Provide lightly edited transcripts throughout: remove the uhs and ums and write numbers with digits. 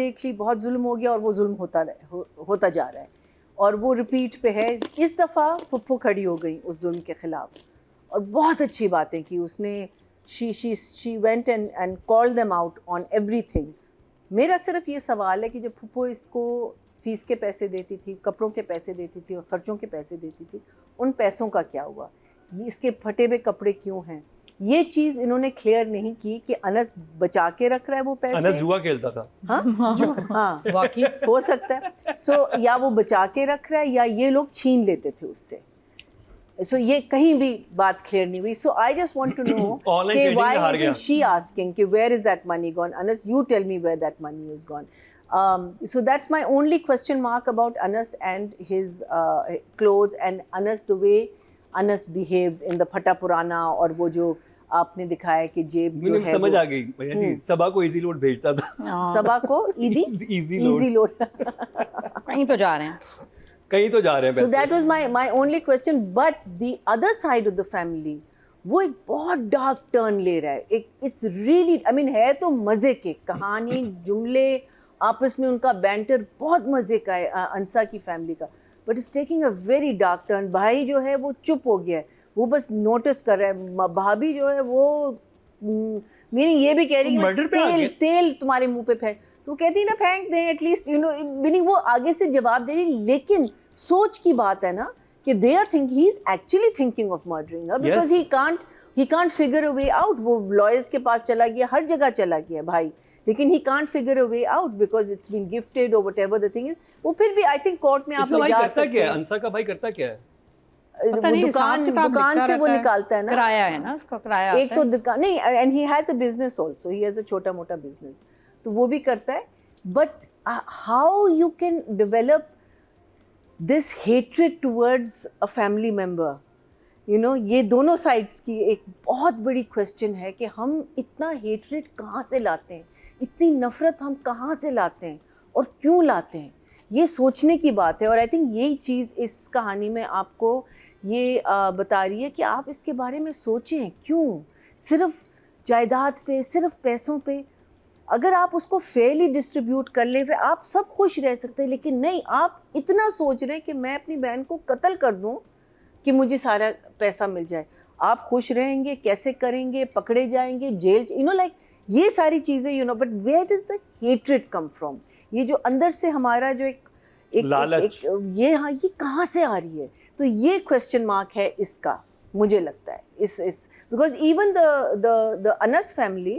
دیکھ لی, بہت ظلم ہو گیا, اور وہ ظلم ہوتا جا رہا ہے, اور وہ ریپیٹ پہ ہے. اس دفعہ پھپھو کھڑی ہو گئی اس ظلم کے خلاف, اور بہت اچھی باتیں کی اس نے. she went and called them out on everything. میرا صرف یہ سوال ہے کہ جب پھپھو اس کو فیس کے پیسے دیتی تھی, کپڑوں کے پیسے دیتی تھی, اور خرچوں کے پیسے دیتی تھی, ان پیسوں کا کیا ہوا؟ اس کے پھٹے ہوئے کپڑے کیوں ہیں؟ یہ چیز انہوں نے کلیئر نہیں کی کہ انس بچا کے رکھ رہا ہے وہ پیسے. انس جوا کھیلتا تھا. ہاں واقعی ہو سکتا ہے. سو یا وہ بچا کے رکھ رہا ہے, یا یہ لوگ چھین لیتے تھے اس سے. سو یہ کہیں بھی بات کلیئر نہیں ہوئی. So I just want to know کہ وائی isn't she asking کہ where is that money gone? Anas, you tell me where that money is gone. So that's my only question mark about Anas and his clothes, and Anas, the way Anas behaves in the Phata Purana, اور وہ جو آپ نے دکھایا کہ جیب جو ہے سمجھ آ گئی بھیا جی, صبا کو ایزی لوڈ بھیجتا تھا. صبا کو ایزی لوڈ کہیں تو جا رہے ہیں, کہیں تو جا رہے ہیں. So that was my only question. But the other side of the family, وہ ایک بہت ڈارک ٹرن لے رہا ہے. It's really, I mean, ہے تو مزے کے, کہانی, جملے, آپس میں ان کا بینٹر بہت مزے کا ہے انسا کی فیملی کا, but it's taking a very dark turn. بھائی جو ہے وہ چپ ہو گیا ہے, وہ بس نوٹس کر رہا ہے. بھابھی جو ہے وہ میری یہ بھی کہہ رہی کہ تیل تمہارے منہ پہ پھینک, تو وہ کہتی نا پھینک دیں ایٹ لیسٹ, میننگ وہ آگے سے جواب دے رہی. لیکن سوچ کی بات ہے نا کہ they are thinking, he is actually thinking of murdering her because he can't figure a way out. وہ lawyers کے پاس چلا گیا, ہر جگہ چلا گیا بھائی, لیکن he can't figure a way out because it's been gifted or whatever the thing is. وہ پھر بھی I think court میں آپ جا سکتے ہیں. انسا کا بھائی کرتا کیا ہے؟ دکان سے وہ نکالتا ہے نا, کرایہ ہے نا اس کا, کرایہ ایک تو دکان نہیں, and he has a business also, he has a چھوٹا موٹا business, تو وہ بھی کرتا ہے. But how you can develop this hatred towards a family member, یہ دونوں سائڈس کی ایک بہت بڑی کوشچن ہے کہ ہم اتنا ہیٹریڈ کہاں سے لاتے ہیں, اتنی نفرت ہم کہاں سے لاتے ہیں اور کیوں لاتے ہیں. یہ سوچنے کی بات ہے, اور آئی تھنک یہی چیز اس کہانی میں آپ کو یہ بتا رہی ہے کہ آپ اس کے بارے میں سوچیں. کیوں صرف جائیداد پہ, صرف پیسوں پہ؟ اگر آپ اس کو فیئرلی ڈسٹریبیوٹ کر لیں پھر آپ سب خوش رہ سکتے ہیں. لیکن نہیں, آپ اتنا سوچ رہے ہیں کہ میں اپنی بہن کو قتل کر دوں کہ مجھے سارا پیسہ مل جائے. آپ خوش رہیں گے, کیسے کریں گے, پکڑے جائیں گے, جیل, لائک یہ ساری چیزیں, but where does the hatred come from? یہ جو اندر سے ہمارا جو ایک یہ کہاں سے آ رہی ہے؟ تو یہ کوشچن مارک ہے اس کا, مجھے لگتا ہے اس بیکاز ایون دا انس family,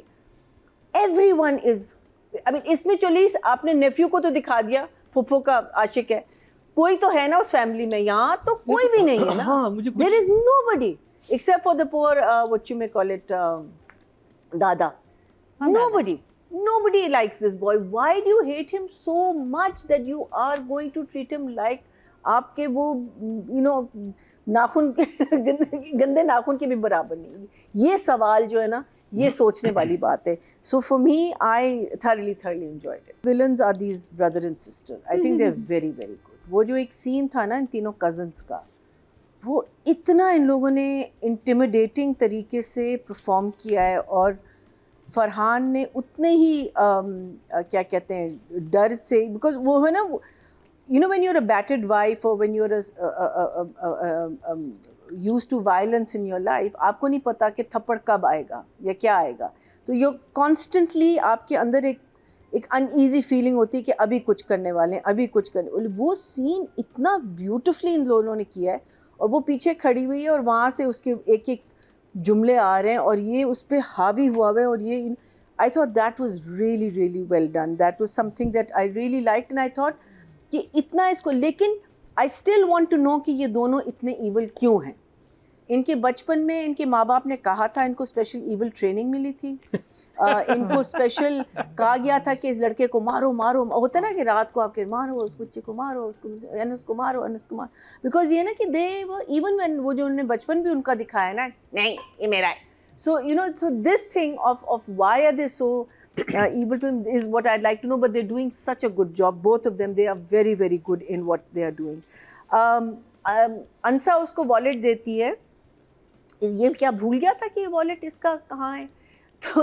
everyone is, I mean اس میں چولیس آپ نے نیفیو کو تو دکھا دیا پھپھو کا عاشق ہے, کوئی تو ہے نا اس فیملی میں, یہاں تو کوئی بھی نہیں ہے نا. دیر از نو بڈی ایکسپٹ فار دا پور what you may call it دادا. Nobody likes this boy. Why do you hate him so much that you are going to treat him like آپ کے وہ ناخن, گندے ناخن کے بھی برابر نہیں؟ یہ سوال جو ہے نا, یہ سوچنے والی بات ہے. So for me, I thoroughly enjoyed it. Villains are these brother and sister. I think they're very good. وہ جو ایک سین تھا نا ان تینوں کزنس کا, وہ اتنا ان لوگوں نے انٹیمیڈیٹنگ طریقے سے پرفارم کیا ہے, اور فرحان نے اتنے ہی کیا کہتے ہیں ڈر سے, بیکاز وہ ہے نا, when you're a battered wife or when you're used to violence in your life, آپ کو نہیں پتا کہ تھپڑ کب آئے گا یا کیا آئے گا, تو یہ کانسٹنٹلی آپ کے اندر ایک ان ایزی فیلنگ ہوتی ہے کہ ابھی کچھ کرنے والے ہیں, ابھی کچھ کرنے والے. وہ سین اتنا بیوٹیفلی ان لوگوں نے کیا ہے, اور وہ پیچھے کھڑی ہوئی ہے اور وہاں سے اس کے ایک ایک جملے آ رہے ہیں اور یہ اس پہ حاوی ہوا ہوا ہے, اور یہ I thought that was really well done. That was something that I really liked, and I thought کہ اتنا اس کو, لیکن I still want to know کہ یہ دونوں اتنے ایول کیوں ہیں. ان کے بچپن میں ان کے ماں باپ نے کہا تھا, ان کو اسپیشل ایول ٹریننگ ملی تھی, ان کو اسپیشل کہا گیا تھا کہ اس لڑکے کو مارو, ہوتا ہے نا کہ رات کو آپ کے مارو, اس بچے کو مارو, اس کو انس کو مارو, بیکاز یہ نا کہ دے ایون وین وہ جو انہوں نے بچپن بھی ان کا دکھایا نا, نہیں یہ میرا ہے. So so this thing of why are they so evil to him is what I'd like to know, but they're doing such a good job, both of them. They are very good in what they are doing. انسا اس کو wallet دیتی ہے, یہ کیا بھول گیا تھا کہ یہ والٹ اس کا کہاں ہے, تو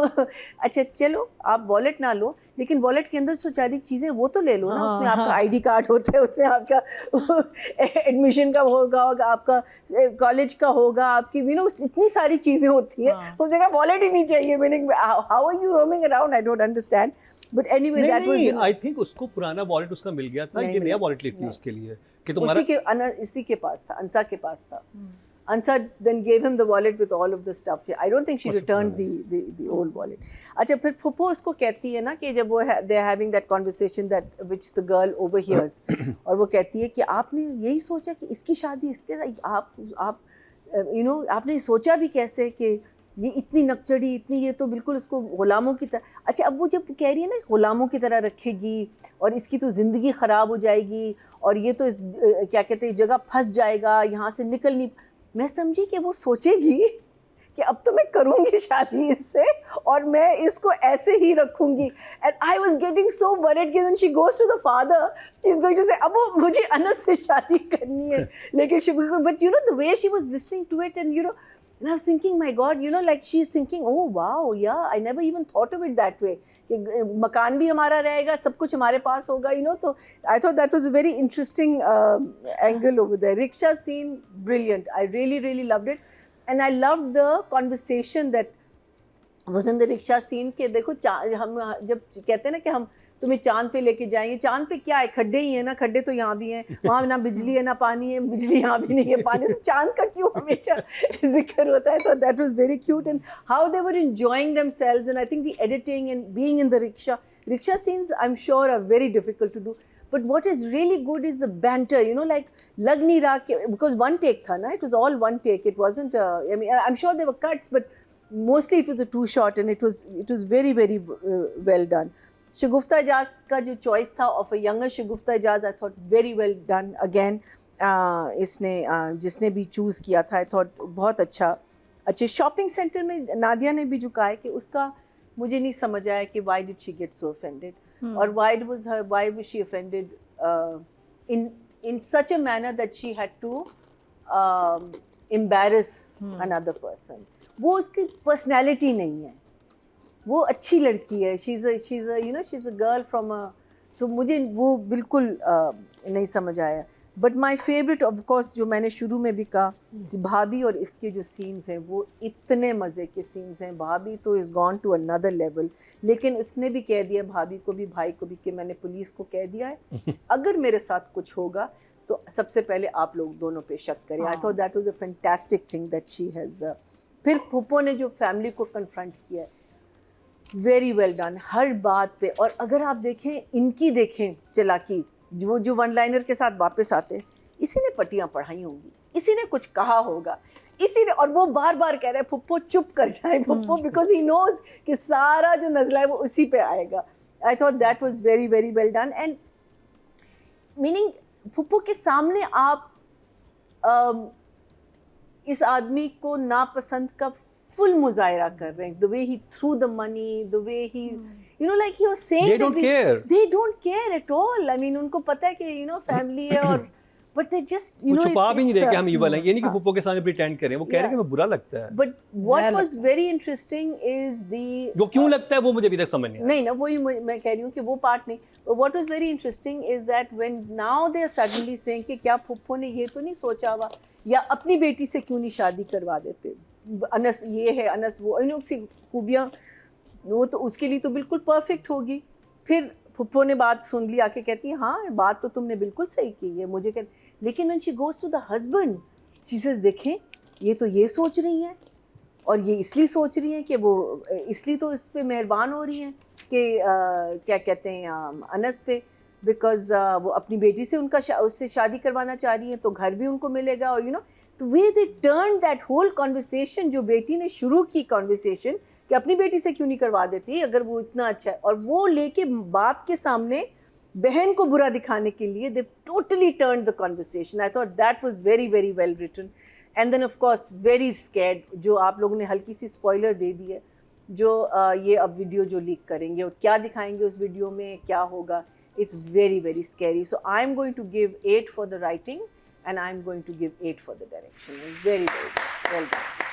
اچھا چلو آپ والٹ نہ لو, لیکن والٹ کے اندر جو ساری چیزیں وہ تو لے لو نا, اس میں آپ کا آئی ڈی کارڈ ہوتا ہے, اس میں آپ کا ایڈمیشن کا ہوگا, آپ کا کالج کا ہوگا, آپ کی اتنی ساری چیزیں ہوتی ہیں, اس نے کہا والٹ ہی نہیں چاہیے. میں نے how are you roaming around, I don't understand. But anyway that was, I think اس کو پرانا والٹ اس کا مل گیا تھا, یہ نیا والٹ لیتی ہے اس کے لیے کہ تمہارا اسی کے پاس تھا, انسا کے پاس تھا. Ansa then gave him the wallet with all of the stuff. I don't think she returned the old wallet. اچھا پھر پھپھو اس کو کہتی ہے نا کہ جب وہ they are having that conversation that which the girl overhears, اور وہ کہتی ہے کہ آپ نے یہی سوچا کہ اس کی شادی اس کے ساتھ, آپ آپ نے سوچا بھی کیسے کہ یہ اتنی نکچڑی, اتنی, یہ تو بالکل اس کو غلاموں کی طرح. اچھا اب وہ جب کہہ رہی ہے نا غلاموں کی طرح رکھے گی اور اس کی تو زندگی خراب ہو جائے گی اور یہ تو کیا کہتے ہیں جگہ پھنس جائے گا, یہاں سے نکل نہیں, میں سمجھی کہ وہ سوچے گی کہ اب تو میں کروں گی شادی اس سے اور میں اس کو ایسے ہی رکھوں گی. And I was getting so word کہ when she goes to the father, she is going to say اب وہ مجھے انس سے شادی کرنی ہے. لیکن but the way she was listening to it and and I was thinking, my God, like she's thinking, oh wow, yeah, I never even thought of it that way. کہ مکان بھی ہمارا رہے گا, سب کچھ ہمارے پاس ہوگا, تو I thought that was a very interesting angle over there. Rickshaw scene, brilliant. I really, really loved it. And I loved the conversation that was in the rickshaw scene کہ دیکھو ہم جب کہتے ہیں نا کہ ہم تمہیں چاند پہ لے کے جائیں گے, چاند پہ کیا ہے, کھڈے ہی ہیں نا, کھڈے تو یہاں بھی ہیں, وہاں نہ بجلی ہے نہ پانی ہے, بجلی یہاں بھی نہیں ہے, پانی, تو چاند کا کیوں ہمیشہ ذکر ہوتا ہے. تو that was very cute and how they were enjoying themselves. And I think the editing and being in the rickshaw scenes I am sure are very difficult to do. But what is really good is the banter, like lag nahi raha, because one take tha na, it was all one take, it wasn't I mean I'm sure there were cuts, but mostly it was a two shot and it was very, very well done. Shagufta Ijaz ka jo choice tha of a younger Shagufta Ijaz, I thought very well done again. isne jisne bhi choose kiya tha, I thought bahut اچھے shopping center میں Nadia نے بھی جو کہا ہے کہ اس کا مجھے نہیں سمجھ آیا کہ why did she get so offended, or why was she offended in such a manner that she had to embarrass another person. وہ اس کی پرسنالٹی نہیں ہے, وہ اچھی لڑکی ہے, she's a girl from a, so مجھے وہ بالکل نہیں سمجھ آیا. But my favourite of course جو میں نے شروع میں بھی کہا کہ بھابھی اور اس کے جو سینز ہیں وہ اتنے مزے کے سینز ہیں. بھابھی تو از گون ٹو اندر لیول, لیکن اس نے بھی کہہ دیا بھابھی کو بھی, بھائی کو بھی, کہ میں نے پولیس کو کہہ دیا ہے اگر میرے ساتھ کچھ ہوگا تو سب سے پہلے آپ لوگ دونوں پہ شک کریں. آئی thought that was a fantastic thing that she has. پھر پھپھو نے جو فیملی کو کنفرنٹ کیا ہے, ویری ویل ڈن ہر بات پہ. اور اگر آپ دیکھیں ان کی دیکھیں چلاکی, جو ون لائنر کے ساتھ واپس آتے ہیں, اسی نے پٹیاں پڑھائی ہوں گی, اسی نے کچھ کہا ہوگا, اسی نے, اور وہ بار بار کہہ رہے ہیں پھپھو چپ کر جائیں پھپھو, بیکاز ہی نوز کہ سارا جو نزلہ ہے وہ اسی پہ آئے گا. I thought that was very, very well done. And meaning پھپھو کے سامنے آپ اس آدمی کو ناپسند کا فل مظاہرہ کر رہے ہیں. the way he threw the money, the way he like he was saying they don't care. They don't care at all. I mean ان کو پتہ ہے کہ family ہے, اور but they just وہ چھپا بھی نہیں رہے کہ ہم ایول ہیں. یہ نہیں کہ پھپھو کے سامنے پریٹینڈ کریں, وہ کہہ رہے ہیں کہ ہمیں برا لگتا ہے. But what was very interesting is وہ کیوں لگتا ہے وہ مجھے ابھی تک سمجھ نہیں آیا. نہیں نا, وہی میں کہہ رہی ہوں کہ وہ پارٹ نہیں. What was very interesting is that when now they are suddenly saying کہ کیا پھپھو نے یہ تو نہیں سوچا ہوا, یا اپنی بیٹی سے کیوں نہیں شادی کروا دیتے, انس یہ ہے, انس وہ, اس کی خوبیاں وہ تو اس کے لیے تو بالکل پرفیکٹ ہوگی. پھر پھپھو نے بات سن لی, آ کے کہتی ہیں ہاں بات تو تم نے بالکل صحیح کی ہے مجھے, لیکن when she goes to the husband she says دیکھیں یہ تو یہ سوچ رہی ہیں, اور یہ اس لیے سوچ رہی ہیں کہ وہ اس لیے تو اس پہ مہربان ہو رہی ہیں کہ کیا کہتے ہیں انس پہ, بیکاز وہ اپنی بیٹی سے اس سے شادی کروانا چاہ رہی ہیں تو گھر بھی ان کو ملے گا. اور the way they turned that whole conversation, جو بیٹی نے شروع کی conversation کہ اپنی بیٹی سے کیوں نہیں کروا دیتی اگر وہ اتنا اچھا ہے, اور وہ لے کے باپ کے سامنے بہن کو برا دکھانے کے لیے they totally turned the conversation. I thought that was very, very well written. And then of course very scared, جو آپ لوگوں نے ہلکی سی spoiler دے دی ہے, جو یہ اب ویڈیو جو لیک کریں گے اور کیا دکھائیں گے اس ویڈیو میں, کیا ہوگا, it's very, very scary. So I'm going to give 8 for the writing and I'm going to give 8 for the direction. It's very, very well done.